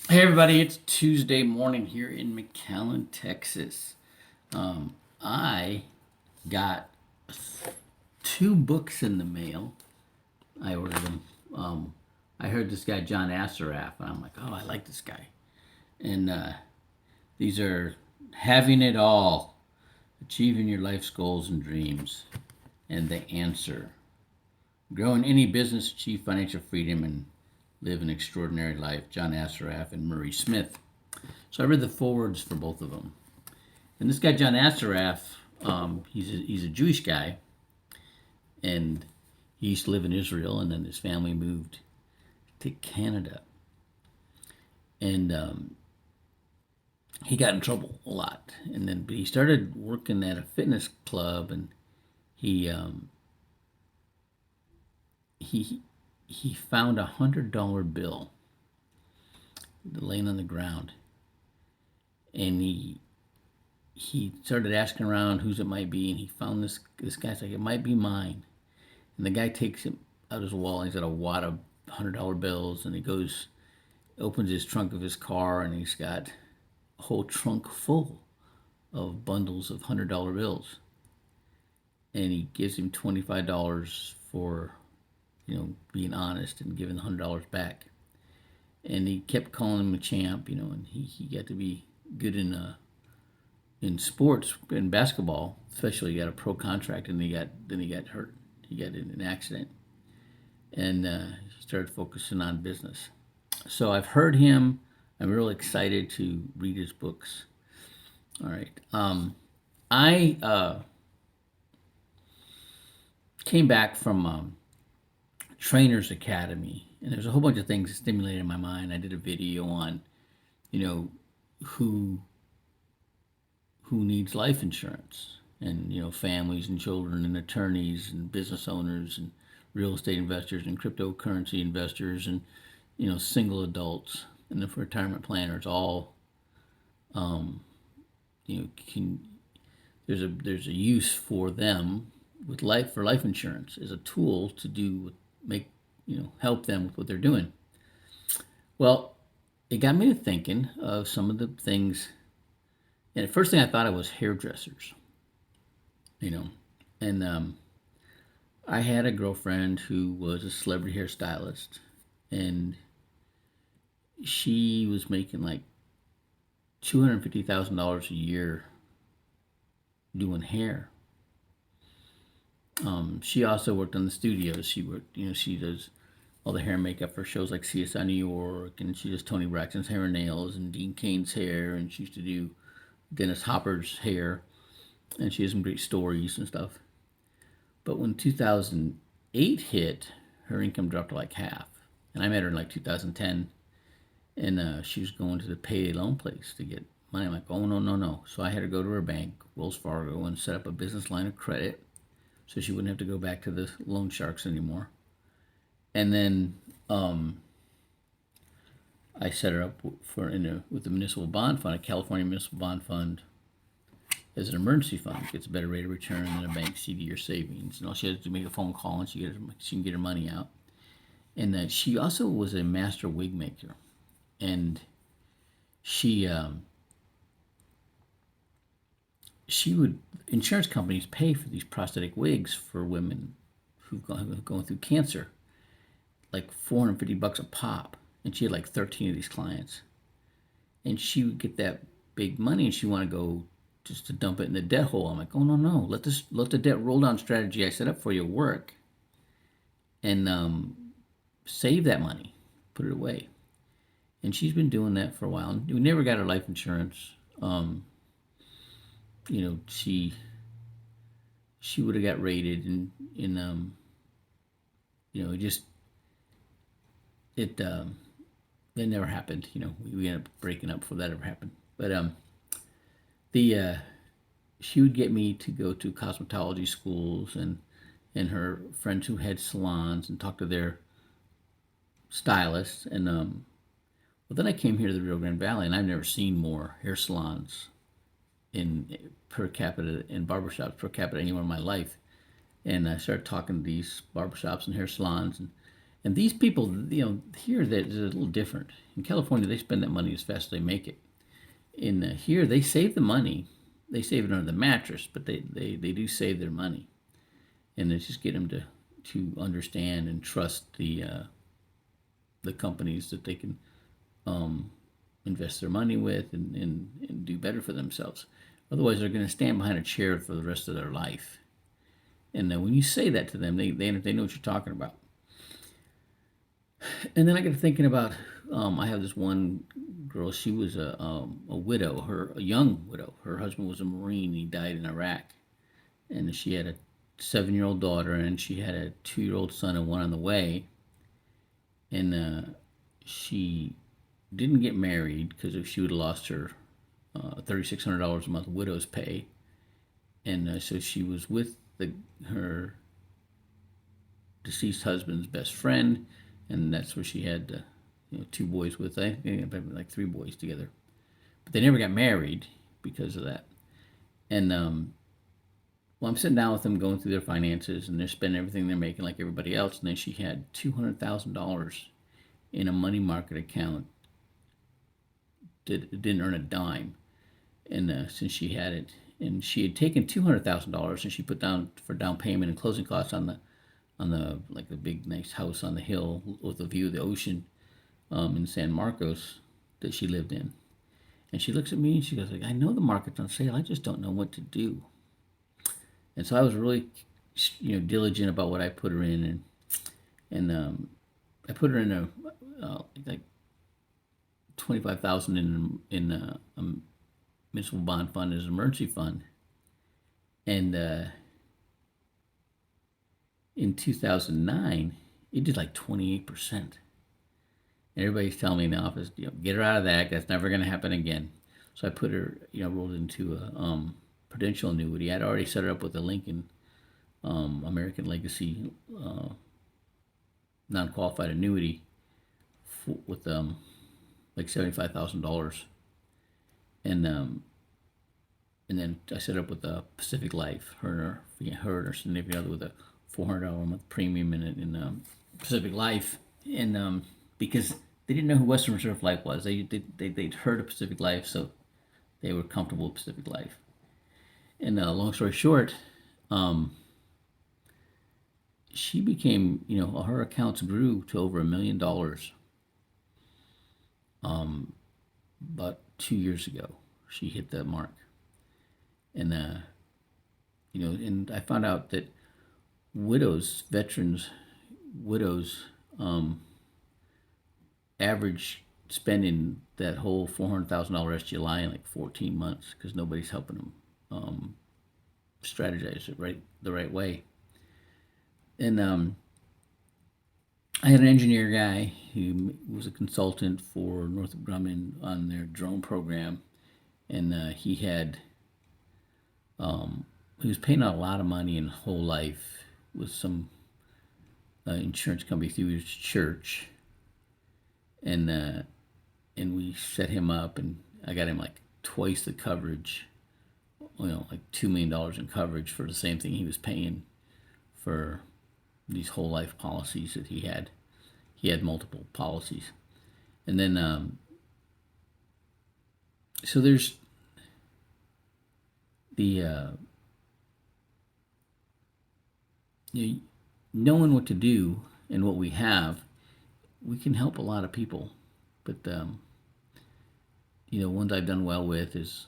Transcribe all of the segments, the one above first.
Hey everybody, it's Tuesday morning here in McAllen, Texas. I got two books in the mail. I ordered them. I heard this guy John Assaraf, and I'm like, oh, I like this guy. And these are Having It All, Achieving Your Life's Goals and Dreams, and The Answer. Grow in any business, achieve financial freedom, and live an extraordinary life. John Assaraf and Murray Smith. So I read the forwards for both of them. And this guy John Assaraf, he's a Jewish guy, and he used to live in Israel, and then his family moved to Canada, and he got in trouble a lot. And then, but he started working at a fitness club, and he um, he he found $100 bill laying on the ground, and he started asking around whose it might be, and he found this guy's like, it might be mine. And the guy takes him out his wallet. He's got a wad of $100 bills, and he goes, opens his trunk of his car, and he's got a whole trunk full of bundles of $100 bills. And he gives him $25 for, being honest and giving the $100 back. And he kept calling him a champ, and he got to be good in sports, in basketball, especially. He got a pro contract, and then he got hurt. He got in an accident, and he started focusing on business. So I've heard him. I'm really excited to read his books. All right. I came back from Trainer's Academy, and there's a whole bunch of things that stimulated my mind. I did a video on, you know, who who needs life insurance, and families and children and attorneys and business owners and real estate investors and cryptocurrency investors and single adults and the retirement planners all can there's a use for them with life insurance as a tool to do make help them with what they're doing. Well, it got me to thinking of some of the things. And the first thing I thought of was hairdressers, you know. And I had a girlfriend who was a celebrity hairstylist, and she was making like $250,000 a year doing hair. She also worked on the studios. She worked, she does all the hair and makeup for shows like CSI New York, and she does Tony Braxton's hair and nails and Dean Kane's hair, and she used to do Dennis Hopper's hair, and she has some great stories and stuff. But when 2008 hit, her income dropped to like half. And I met her in like 2010, and she was going to the payday loan place to get money. I'm like, oh, no, no, no. So I had to go to her bank, Wells Fargo, and set up a business line of credit so she wouldn't have to go back to the loan sharks anymore. And then I set her up with the municipal bond fund, a California municipal bond fund, as an emergency fund. It gets a better rate of return than a bank CD or savings. And all she has to make a phone call, and she can get her money out. And she also was a master wig maker, and she she would insurance companies pay for these prosthetic wigs for women who've going through cancer, like $450 a pop, and she had like 13 of these clients, and she would get that big money, and she wanted to go just to dump it in the debt hole. I'm like, oh, no, no, let the debt roll down strategy I set up for you work, and save that money, put it away. And she's been doing that for a while. We never got her life insurance. She would have got raided, and it just it that never happened. We ended up breaking up before that ever happened. But the she would get me to go to cosmetology schools and her friends who had salons and talk to their stylists. And well, then I came here to the Rio Grande Valley, and I've never seen more hair salons in per capita and barbershops per capita anywhere in my life. And I started talking to these barbershops and hair salons, And these people, here it's a little different. In California, they spend that money as fast as they make it. In here, they save the money. They save it under the mattress, but they do save their money, and it's just get them to understand and trust the companies that they can invest their money with and do better for themselves. Otherwise, they're going to stand behind a chair for the rest of their life. And when you say that to them, they know what you're talking about. And then I got to thinking about I have this one girl. She was a widow, a young widow. Her husband was a Marine. He died in Iraq, and she had a 7-year-old daughter, and she had a 2-year-old son and one on the way. And she didn't get married because if she would have lost her $3,600 a month widow's pay, and so she was with her deceased husband's best friend, and that's where she had 2 boys with. I think like 3 boys together, but they never got married because of that. And well, I'm sitting down with them, going through their finances, and they're spending everything they're making like everybody else. And then she had $200,000 in a money market account that didn't earn a dime, and since she had it, and she had taken $200,000 and she put down for down payment and closing costs on the like the big nice house on the hill with a view of the ocean in San Marcos that she lived in. And she looks at me and she goes like, I know the market's on sale, I just don't know what to do. And so I was really diligent about what I put her in, and I put her in a like 25,000 in a municipal bond fund as an emergency fund. And in 2009, it did like 28%. And everybody's telling me in the office, get her out of that. That's never going to happen again. So I put her, rolled into a Prudential annuity. I'd already set her up with a Lincoln American Legacy non-qualified annuity with like $75,000, and then I set up with a Pacific Life. Her and her significant other with a $400 a month premium in Pacific Life, and because they didn't know who Western Reserve Life was, they'd heard of Pacific Life, so they were comfortable with Pacific Life. And long story short, she became, her accounts grew to over $1 million about 2 years ago. She hit that mark. And, and I found out that veterans, widows, average spending that whole $400,000 SGLI in like 14 months because nobody's helping them strategize it the right way. And I had an engineer guy who was a consultant for Northrop Grumman on their drone program, and he was paying out a lot of money in whole life with some insurance company through his church, and we set him up, and I got him like twice the coverage, like $2 million in coverage for the same thing he was paying for these whole life policies that he had. He had multiple policies, and then so there's the knowing what to do and what we have, we can help a lot of people. But ones I've done well with is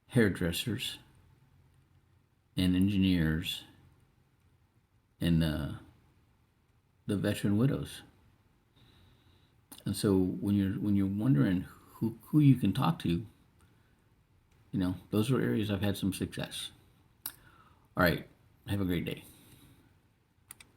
hairdressers and engineers and the veteran widows. And so when you're wondering who you can talk to, those are areas I've had some success. All right, have a great day.